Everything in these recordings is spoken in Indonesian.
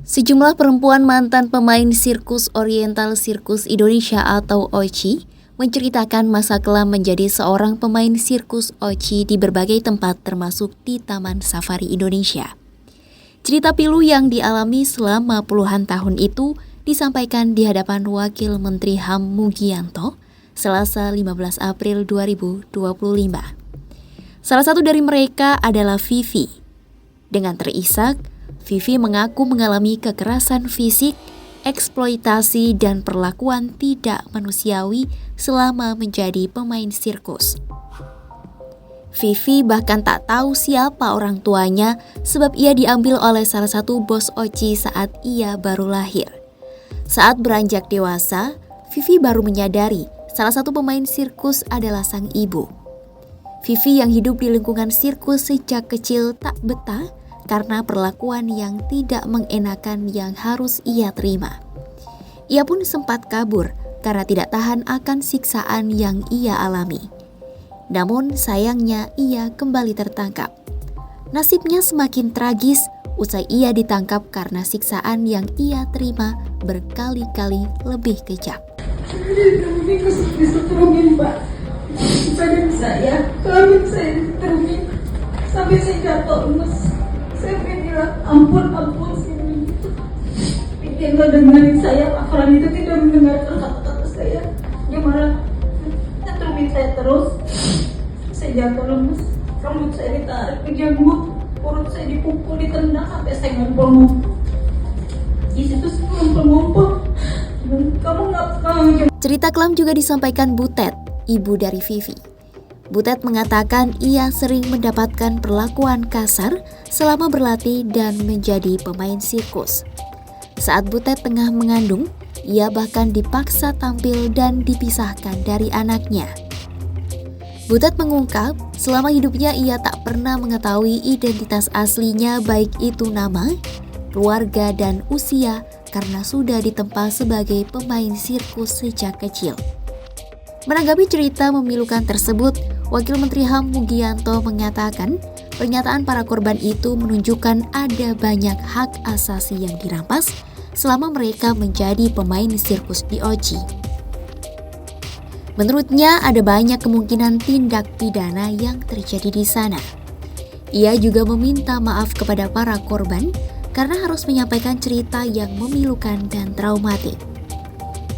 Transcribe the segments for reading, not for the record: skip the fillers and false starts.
Sejumlah perempuan mantan pemain sirkus Oriental Circus Indonesia atau OCI menceritakan masa kelam menjadi seorang pemain sirkus OCI di berbagai tempat termasuk di Taman Safari Indonesia. Cerita pilu yang dialami selama puluhan tahun itu disampaikan di hadapan Wakil Menteri HAM Mugianto Selasa 15 April 2025. Salah satu dari mereka adalah Vivi. Dengan terisak, Vivi mengaku mengalami kekerasan fisik, eksploitasi, dan perlakuan tidak manusiawi selama menjadi pemain sirkus. Vivi bahkan tak tahu siapa orang tuanya sebab ia diambil oleh salah satu bos OCI saat ia baru lahir. Saat beranjak dewasa, Vivi baru menyadari salah satu pemain sirkus adalah sang ibu. Vivi yang hidup di lingkungan sirkus sejak kecil tak betah karena perlakuan yang tidak mengenakan yang harus ia terima. Ia pun sempat kabur karena tidak tahan akan siksaan yang ia alami. Namun sayangnya ia kembali tertangkap. Nasibnya semakin tragis usai ia ditangkap karena siksaan yang ia terima berkali-kali lebih kejam. Ini disetrumin, Pak. Badan saya, kelamin saya diterumin sampai saya jatuh lemes. Saya bilang ampun sini. Dia nggak dengerin saya, Afran itu tidak mendengarkan kata-kata saya. Dia malah nyeterumin saya terus. Saya jatuh lemes, rambut saya ditarik ke janggut, perut saya dipukul, ditendang sampai saya ngumpul-ngumpul. Di situ saya ngumpul-ngumpul. Kamu nggak tahu. Cerita kelam juga disampaikan Butet, ibu dari Vivi. Butet mengatakan ia sering mendapatkan perlakuan kasar selama berlatih dan menjadi pemain sirkus. Saat Butet tengah mengandung, ia bahkan dipaksa tampil dan dipisahkan dari anaknya. Butet mengungkap, selama hidupnya ia tak pernah mengetahui identitas aslinya baik itu nama, keluarga, dan usia karena sudah ditempa sebagai pemain sirkus sejak kecil. Menanggapi cerita memilukan tersebut, Wakil Menteri HAM Mugianto mengatakan pernyataan para korban itu menunjukkan ada banyak hak asasi yang dirampas selama mereka menjadi pemain sirkus di OCI. Menurutnya ada banyak kemungkinan tindak pidana yang terjadi di sana. Ia juga meminta maaf kepada para korban karena harus menyampaikan cerita yang memilukan dan traumatik.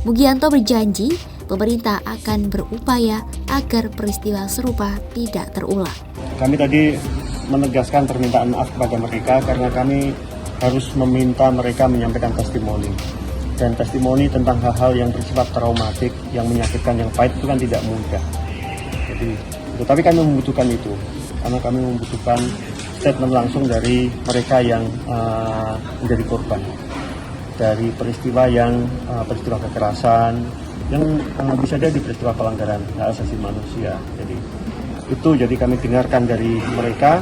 Mugianto berjanji pemerintah akan berupaya agar peristiwa serupa tidak terulang. Kami tadi menegaskan permintaan maaf kepada mereka karena kami harus meminta mereka menyampaikan testimoni. Dan testimoni tentang hal-hal yang bersifat traumatik, yang menyakitkan, yang pahit itu kan tidak mudah. Jadi, tapi kami membutuhkan itu karena kami membutuhkan statement langsung dari mereka yang menjadi korban dari peristiwa kekerasan yang bisa jadi peristiwa pelanggaran hak asasi manusia. Jadi kami dengarkan dari mereka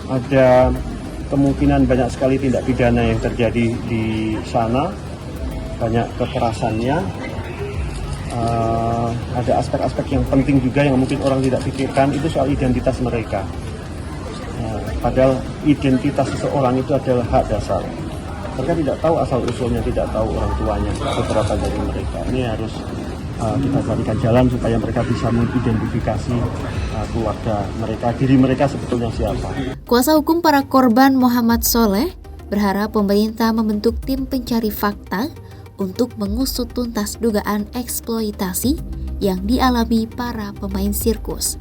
ada kemungkinan banyak sekali tindak pidana yang terjadi di sana, banyak kekerasannya. Ada aspek-aspek yang penting juga yang mungkin orang tidak pikirkan, itu soal identitas mereka. Padahal identitas seseorang itu adalah hak dasar. Mereka tidak tahu asal-usulnya, tidak tahu orang tuanya, beberapa dari mereka. Ini harus kita carikan jalan supaya mereka bisa mengidentifikasi keluarga mereka, diri mereka sebetulnya siapa. Kuasa hukum para korban Muhammad Soleh berharap pemerintah membentuk tim pencari fakta untuk mengusut tuntas dugaan eksploitasi yang dialami para pemain sirkus.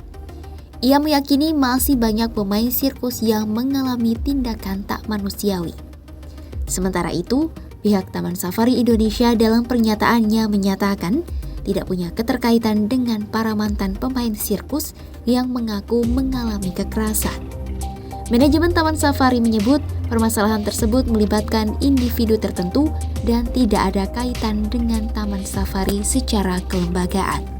Ia meyakini masih banyak pemain sirkus yang mengalami tindakan tak manusiawi. Sementara itu, pihak Taman Safari Indonesia dalam pernyataannya menyatakan tidak punya keterkaitan dengan para mantan pemain sirkus yang mengaku mengalami kekerasan. Manajemen Taman Safari menyebut permasalahan tersebut melibatkan individu tertentu dan tidak ada kaitan dengan Taman Safari secara kelembagaan.